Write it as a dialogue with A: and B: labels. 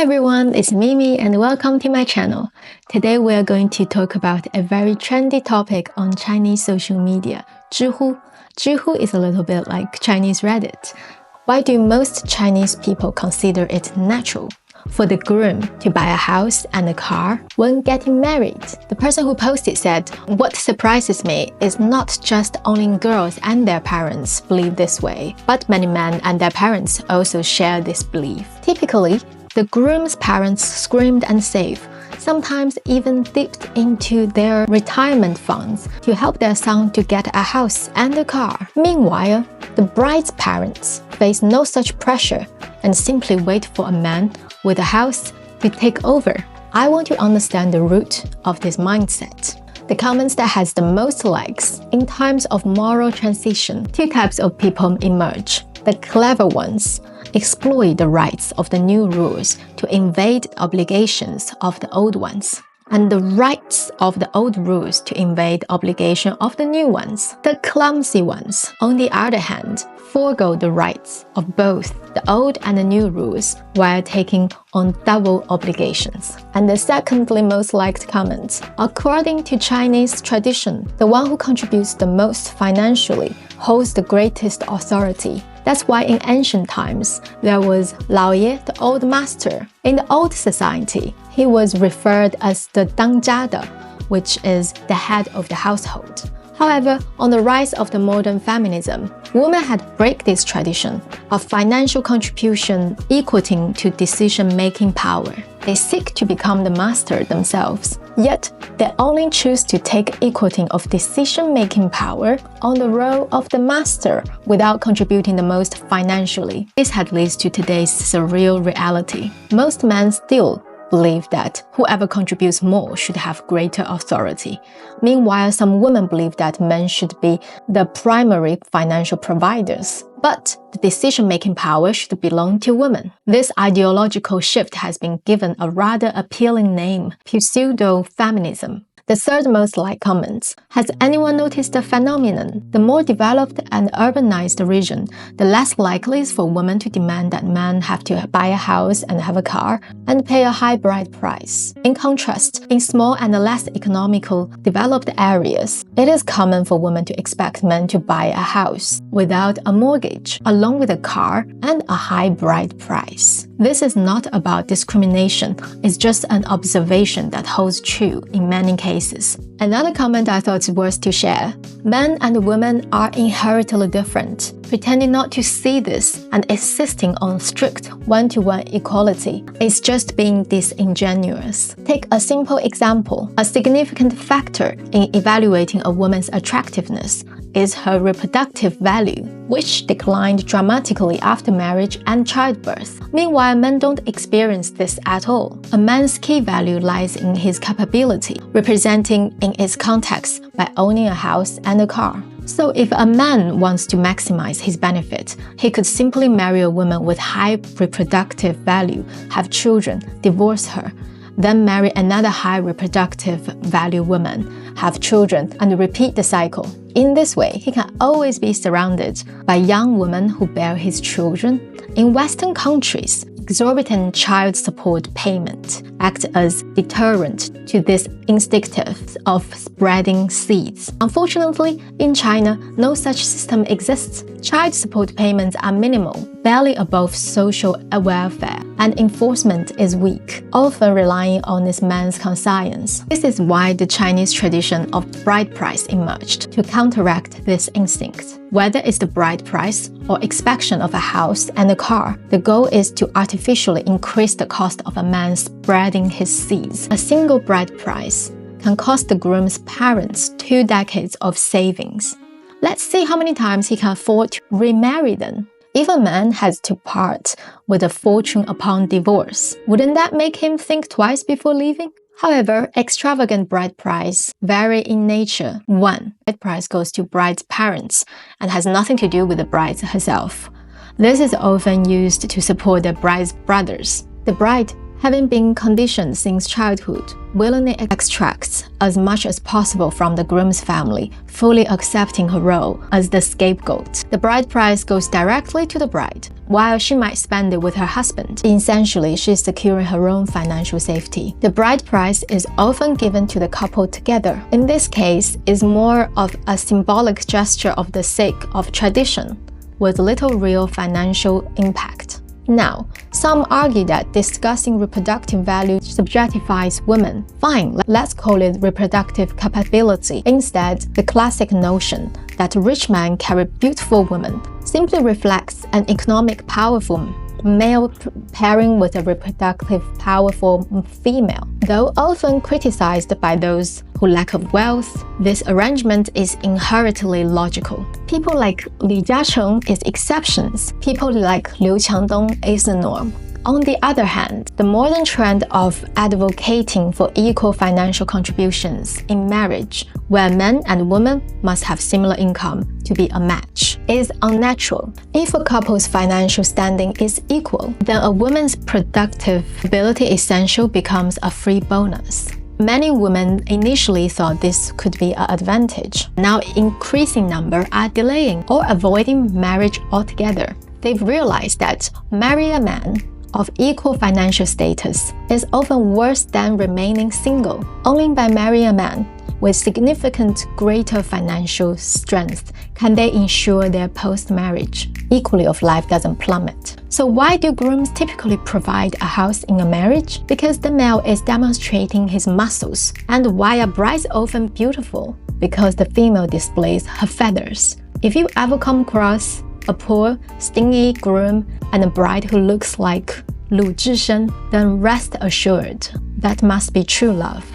A: everyone, it's Mimi and welcome to my channel. Today we are going to talk about a very trendy topic on Chinese social media, Zhihu. Zhihu is a little bit like Chinese Reddit. Why do most Chinese people consider it natural for the groom to buy a house and a car when getting married? The person who posted said, "What surprises me is not just only girls and their parents believe this way, but many men and their parents also share this belief. Typically, the groom's parents screamed and saved, sometimes even dipped into their retirement funds to help their son to get a house and a car. Meanwhile, the bride's parents face no such pressure and simply wait for a man with a house to take over." I want to understand the root of this mindset. The comments that has the most likes in times of moral transition, two types of people emerge. The clever ones exploit the rights of the new rules to invade obligations of the old ones, and the rights of the old rules to invade obligation of the new ones. The clumsy ones, on the other hand, forego the rights of both the old and the new rules while taking on double obligations. And the secondly most liked comment, according to Chinese tradition, the one who contributes the most financially holds the greatest authority. That's why in ancient times, there was Lao Ye, the old master. In the old society, he was referred as the Dangjia, which is the head of the household. However, on the rise of the modern feminism, women had break this tradition of financial contribution equating to decision-making power. They seek to become the master themselves, yet they only choose to take equating of decision-making power on the role of the master without contributing the most financially. This had led to today's surreal reality. Most men still believe that whoever contributes more should have greater authority. Meanwhile, some women believe that men should be the primary financial providers, but the decision-making power should belong to women. This ideological shift has been given a rather appealing name, pseudo-feminism. The third most liked comments, has anyone noticed the phenomenon? The more developed and urbanized region, the less likely is for women to demand that men have to buy a house and have a car and pay a high bride price. In contrast, in small and less economical developed areas, it is common for women to expect men to buy a house without a mortgage, along with a car and a high bride price. This is not about discrimination, it's just an observation that holds true in many cases. Another comment I thought worth to share. Men and women are inherently different. Pretending not to see this and insisting on strict one-to-one equality is just being disingenuous. Take a simple example. A significant factor in evaluating a woman's attractiveness is her reproductive value, which declined dramatically after marriage and childbirth. Meanwhile, men don't experience this at all. A man's key value lies in his capability, representing in its context by owning a house and a car. So if a man wants to maximize his benefit, he could simply marry a woman with high reproductive value, have children, divorce her, then marry another high reproductive value woman, have children, and repeat the cycle. In this way, he can always be surrounded by young women who bear his children. In Western countries, exorbitant child support payment act as deterrent to this instinctive of spreading seeds. Unfortunately, in China, no such system exists. Child support payments are minimal, barely above social welfare, and enforcement is weak, often relying on this man's conscience. This is why the Chinese tradition of bride price emerged, to counteract this instinct. Whether it's the bride price or expansion of a house and a car, the goal is to artificially increase the cost of a man spreading his seeds. A single bride price can cost the groom's parents 2 decades of savings. Let's see how many times he can afford to remarry them. If a man has to part with a fortune upon divorce, wouldn't that make him think twice before leaving? However, extravagant bride price vary in nature. 1. Bride price goes to bride's parents and has nothing to do with the bride herself. This is often used to support the bride's brothers. The bride Having been conditioned since childhood, willingly extracts as much as possible from the groom's family, fully accepting her role as the scapegoat. The bride price goes directly to the bride, while she might spend it with her husband. Essentially, she is securing her own financial safety. The bride price is often given to the couple together. In this case, it's more of a symbolic gesture of the sake of tradition, with little real financial impact. Now, some argue that discussing reproductive value subjectifies women. Fine, let's call it reproductive capability. Instead, the classic notion that rich men carry beautiful women simply reflects an economic powerful male pairing with a reproductive powerful female. Though often criticized by those who lack of wealth, this arrangement is inherently logical. People like Li Jiacheng is exceptions. People like Liu Qiangdong is the norm. On the other hand, the modern trend of advocating for equal financial contributions in marriage, where men and women must have similar income to be a match, is unnatural. If a couple's financial standing is equal, then a woman's productive ability essential becomes a free bonus. Many women initially thought this could be an advantage. Now, increasing number are delaying or avoiding marriage altogether. They've realized that marry a man of equal financial status is often worse than remaining single. Only by marrying a man with significant greater financial strength can they ensure their post-marriage equality of life doesn't plummet. So why do grooms typically provide a house in a marriage? Because the male is demonstrating his muscles. And why are brides often beautiful? Because the female displays her feathers. If you ever come across a poor, stingy groom and a bride who looks like Lu Zhishen, then rest assured that must be true love.